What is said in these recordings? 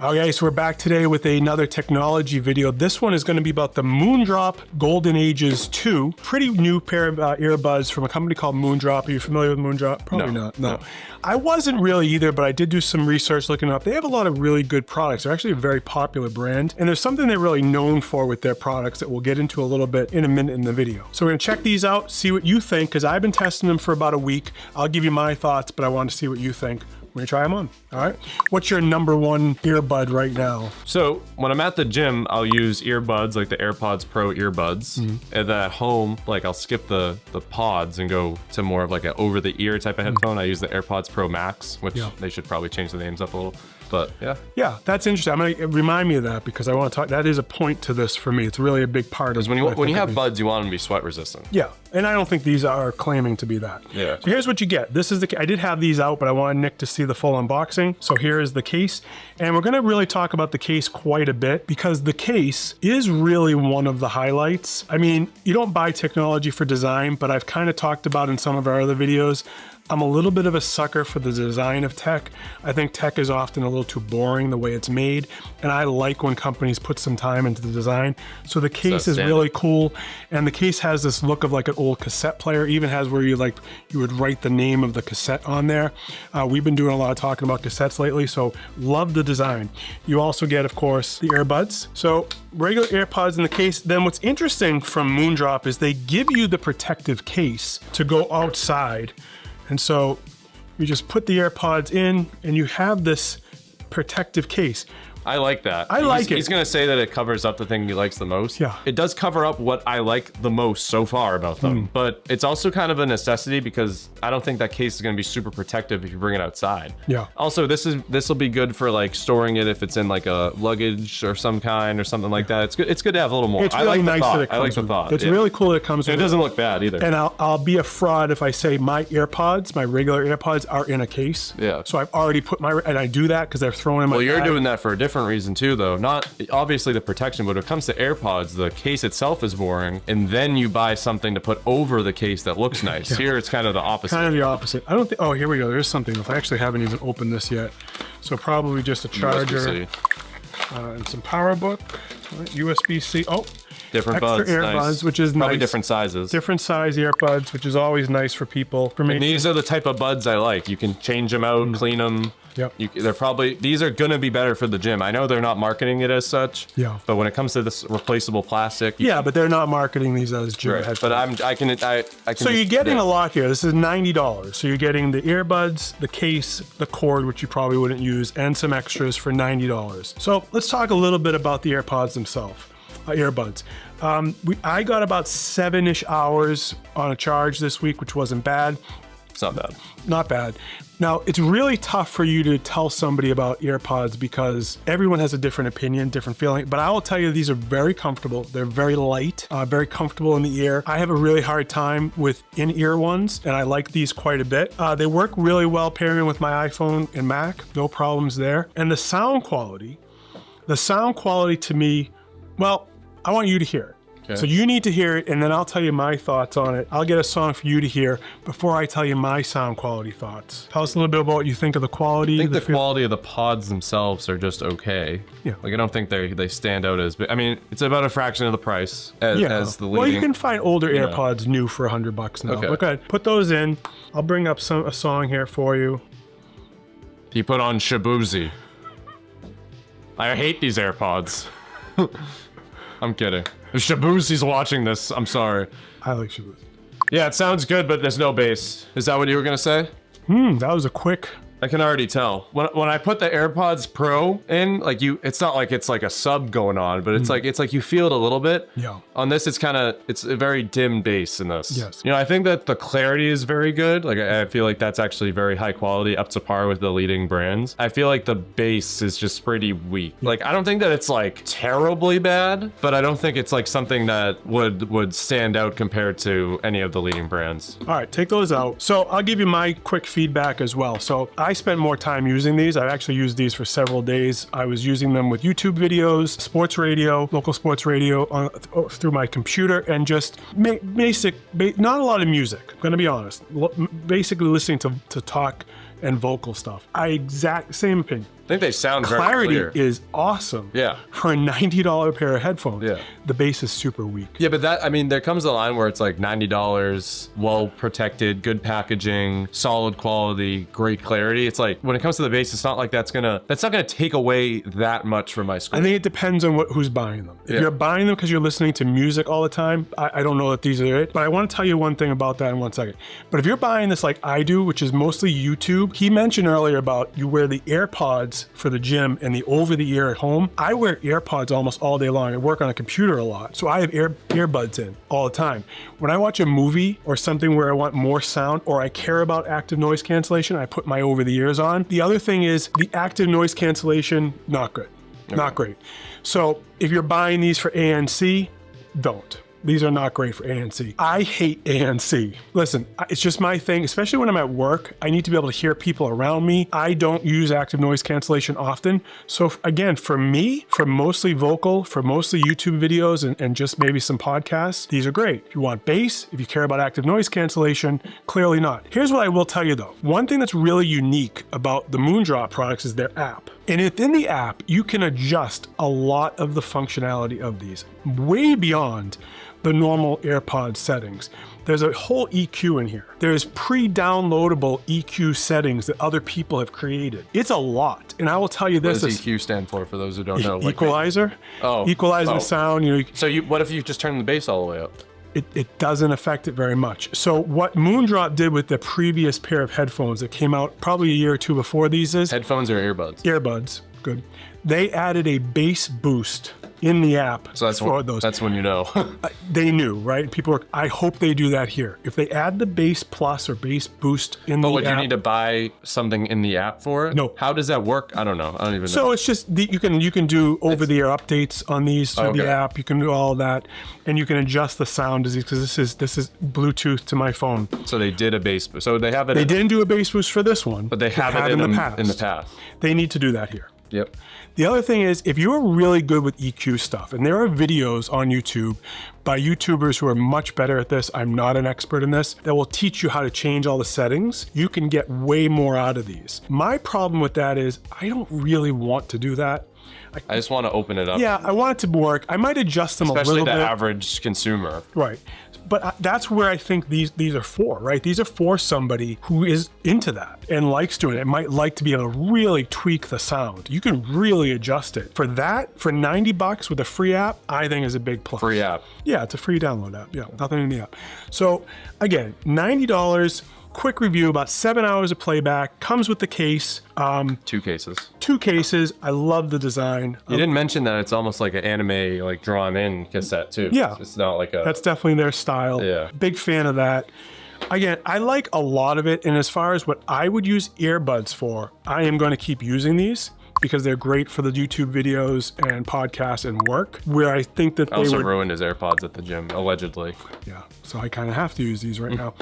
Okay, so we're back today with another technology video. This one is going to be about the Moondrop Golden Ages 2. Pretty new pair of earbuds from a company called Moondrop. Are you familiar with Moondrop? Probably not. No. I wasn't really either, but I did do some research looking up. They have a lot of really good products. They're actually a very popular brand, and there's something they're really known for with their products that we'll get into a little bit in a minute in the video. So we're going to check these out, see what you think, because I've been testing them for about a week. I'll give you my thoughts, but I want to see what you think. We're gonna try them on, all right? What's your number one earbud right now? So when I'm at the gym, I'll use earbuds, like the AirPods Pro earbuds. And then at home, like I'll skip the pods and go to more of like an over-the-ear type of headphone. I use the AirPods Pro Max, which they should probably change the names up a little. But yeah. Yeah, that's interesting. I'm gonna remind me of that because I want to talk. That is a point to this for me. It's really a big part of when you have buds, you want them to be sweat resistant. Yeah, and I don't think these are claiming to be that. Yeah. So here's what you get. This is the. I did have these out, but I wanted Nick to see the full unboxing. So here is the case, and we're gonna really talk about the case quite a bit because the case is really one of the highlights. I mean, you don't buy technology for design, but I've kind of talked about in some of our other videos. I'm a little bit of a sucker for the design of tech. I think tech is often a little too boring the way it's made, and I like when companies put some time into the design. So the case is really cool, and the case has this look of like an old cassette player, even has where you would write the name of the cassette on there. We've been doing a lot of talking about cassettes lately, so love the design. You also get, of course, the earbuds. So regular AirPods in the case. Then what's interesting from Moondrop is they give you the protective case to go outside. And so you just put the AirPods in and you have this protective case. I like that. I like it. He's going to say that it covers up the thing he likes the most. Yeah. It does cover up what I like the most so far about them. But it's also kind of a necessity because I don't think that case is going to be super protective if you bring it outside. Yeah. Also, this will be good for like storing it if it's in like a luggage or some kind or something like that. It's good to have a little more. It's really nice that it comes I like the thought. It's really cool that it comes with it. Doesn't look bad either. And I'll be a fraud if I say my AirPods, my regular AirPods are in a case. Yeah. So I've already put and I do that because they're thrown in my bag. You're doing that for a different reason too, though. Not obviously the protection, but when it comes to AirPods, the case itself is boring, and then you buy something to put over the case that looks nice. Yeah. Here, it's kind of the opposite. Kind of the opposite. I don't think. Oh, here we go. There's something. I actually haven't even opened this yet, so probably just a charger and some power book, USB-C. Oh. Different extra buds, earbuds, nice. Which is probably nice. Different sizes. Different size earbuds, which is always nice for people. For me, and these are the type of buds I like. You can change them out, clean them. Yep. These are gonna be better for the gym. I know they're not marketing it as such. Yeah. But when it comes to this replaceable plastic. But they're not marketing these as gym headphones. But I can. So you're getting a lot here. This is $90. So you're getting the earbuds, the case, the cord, which you probably wouldn't use, and some extras for $90. So let's talk a little bit about the AirPods themselves. Earbuds. I got about 7-ish hours on a charge this week, which wasn't bad. It's not bad. Not bad. Now, it's really tough for you to tell somebody about AirPods because everyone has a different opinion, different feeling. But I will tell you, these are very comfortable. They're very light, very comfortable in the ear. I have a really hard time with in-ear ones, and I like these quite a bit. They work really well pairing with my iPhone and Mac. No problems there. And the sound quality to me, well, I want you to hear it. Okay. So you need to hear it, and then I'll tell you my thoughts on it. I'll get a song for you to hear before I tell you my sound quality thoughts. Tell us a little bit about what you think of the quality. I think the quality of the pods themselves are just okay. Yeah. Like I don't think they stand out as big. I mean, it's about a fraction of the price as the leading. Well, you can find older AirPods new for $100 now. Okay. But go ahead, put those in. I'll bring up a song here for you. He put on Shabuzi. I hate these AirPods. I'm kidding. If Shabuzi's watching this, I'm sorry. I like Shabuzi. Yeah, it sounds good, but there's no bass. Is that what you were gonna say? That was a quick. I can already tell. When I put the AirPods Pro in, like it's not like it's like a sub going on, but it's like you feel it a little bit. Yeah. On this, it's a very dim bass in this. Yes. You know, I think that the clarity is very good. Like I feel like that's actually very high quality, up to par with the leading brands. I feel like the bass is just pretty weak. Yeah. Like I don't think that it's like terribly bad, but I don't think it's like something that would stand out compared to any of the leading brands. All right, take those out. So I'll give you my quick feedback as well. So I spent more time using these. I've actually used these for several days. I was using them with YouTube videos, sports radio, local sports radio through my computer, and just not a lot of music. I'm gonna be honest. Basically listening to talk and vocal stuff. Same opinion. I think they sound very Clarity clear. is awesome. Yeah. For a $90 pair of headphones. Yeah. The bass is super weak. Yeah, but that, I mean, there comes a line where it's like $90, well protected, good packaging, solid quality, great clarity. It's like when it comes to the bass, it's not like that's not gonna take away that much from my score. I think it depends on who's buying them. If you're buying them because you're listening to music all the time, I don't know that these are it. But I want to tell you one thing about that in 1 second. But if you're buying this like I do, which is mostly YouTube, he mentioned earlier about you wear the AirPods for the gym and the over-the-ear at home. I wear AirPods almost all day long. I work on a computer a lot, so I have earbuds in all the time. When I watch a movie or something where I want more sound or I care about active noise cancellation, I put my over-the-ears on. The other thing is the active noise cancellation, not good. Not great. So if you're buying these for ANC, don't. These are not great for ANC. I hate ANC. Listen, it's just my thing, especially when I'm at work. I need to be able to hear people around me. I don't use active noise cancellation often. So again, for me, for mostly vocal, for mostly YouTube videos and just maybe some podcasts, these are great. If you want bass, if you care about active noise cancellation, clearly not. Here's what I will tell you though. One thing that's really unique about the Moondrop products is their app. And within the app, you can adjust a lot of the functionality of these, way beyond the normal AirPods settings. There's a whole EQ in here. There's pre-downloadable EQ settings that other people have created. It's a lot. And I will tell you this. What does EQ stand for those who don't know? Equalizer. Equalizing the sound. So what if you just turn the bass all the way up? It doesn't affect it very much. So what Moondrop did with the previous pair of headphones that came out probably a year or two before these is... Headphones or earbuds? Earbuds, good. They added a bass boost in the app for those. That's when you know. They knew, right? People are, I hope they do that here. If they add the bass plus or bass boost in the app. But would you need to buy something in the app for it? No. How does that work? I don't know. I don't even know. So it's just, you can do over-the-air updates on these through the app. You can do all that. And you can adjust the sound because this is Bluetooth to my phone. So they did a bass boost. So they have it. They didn't do a bass boost for this one. But they have it in the past. They need to do that here. Yep. The other thing is, if you're really good with EQ stuff, and there are videos on YouTube by YouTubers who are much better at this, I'm not an expert in this, that will teach you how to change all the settings, you can get way more out of these. My problem with that is, I don't really want to do that. I just want to open it up. Yeah, I want it to work. I might adjust them a little bit. Especially the average consumer. Right. But that's where I think these are for, right? These are for somebody who is into that and likes doing it. Might like to be able to really tweak the sound. You can really adjust it. For that, for $90 with a free app, I think is a big plus. Free app. Yeah, it's a free download app. Yeah, nothing in the app. So again, $90. Quick review, about 7 hours of playback, comes with the case. 2 cases. 2 cases. I love the design. You didn't mention that it's almost like an anime, like drawn in cassette too. Yeah. It's not like a... That's definitely their style. Yeah. Big fan of that. Again, I like a lot of it. And as far as what I would use earbuds for, I am going to keep using these because they're great for the YouTube videos and podcasts and work, where I think that they also ruined his AirPods at the gym, allegedly. Yeah, so I kind of have to use these right now.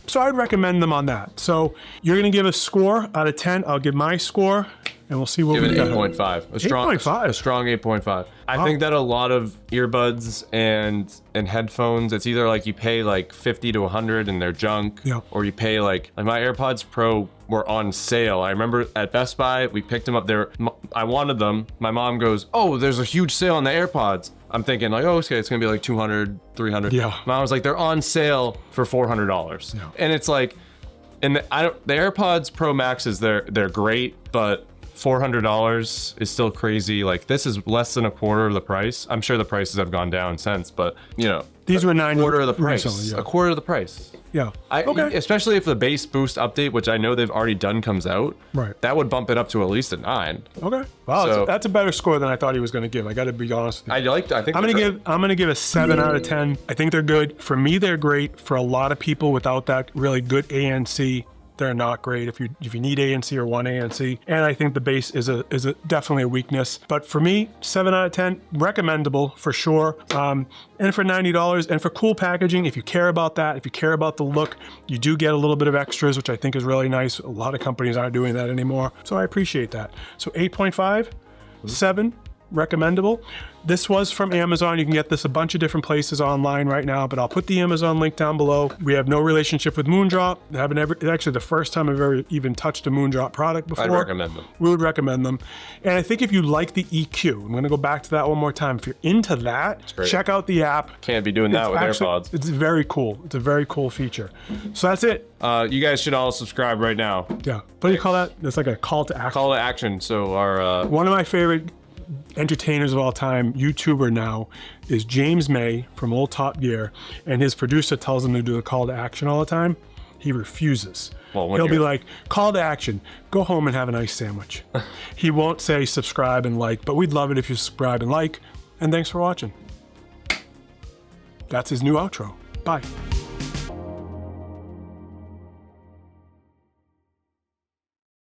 So I'd recommend them on that. So you're going to give a score out of 10. I'll give my score, and we'll see what we got. Give it 8.5. A strong 8.5. I think that a lot of earbuds and headphones, it's either like you pay like 50 to 100 and they're junk, or you pay like my AirPods Pro were on sale. I remember at Best Buy, we picked them up there. I wanted them. My mom goes, "Oh, there's a huge sale on the AirPods." I'm thinking like, "Oh, okay, it's gonna be like 200, 300." Yeah. Mom was like, "They're on sale for $400." Yeah. And it's like, and the AirPods Pro Maxes, they're great, but $400 is still crazy. Like, this is less than a quarter of the price. I'm sure the prices have gone down since, but you know, these were $90. Quarter of the price. Recently, a quarter of the price. Yeah. Especially if the bass boost update, which I know they've already done, comes out. Right. That would bump it up to at least a 9. Okay. Wow, so, that's a better score than I thought he was going to give. I got to be honest with you. I think I'm going to give a 7 out of 10. I think they're good. For me, they're great. For a lot of people without that really good ANC, they're not great if you need ANC or want ANC. And I think the bass is a definitely a weakness. But for me, 7 out of 10, recommendable for sure. And for $90, and for cool packaging, if you care about that, if you care about the look, you do get a little bit of extras, which I think is really nice. A lot of companies aren't doing that anymore. So I appreciate that. So 8.5, 7, recommendable. This was from Amazon. You can get this a bunch of different places online right now, but I'll put the Amazon link down below. We have no relationship with Moondrop. It's actually the first time I've ever even touched a Moondrop product before. I'd recommend them. We would recommend them. And I think if you like the EQ, I'm going to go back to that one more time. If you're into that, check out the app. Can't be doing that with AirPods. It's very cool. It's a very cool feature. So that's it. You guys should all subscribe right now. Yeah. What do you call that? It's like a call to action. Call to action. So our one of my favorite entertainers of all time, YouTuber now, is James May from Old Top Gear, and his producer tells him to do a call to action all the time. He refuses. Well, he'll be like, call to action, go home and have a nice sandwich. He won't say subscribe and like, but we'd love it if you subscribe and like, and thanks for watching. That's his new outro. Bye.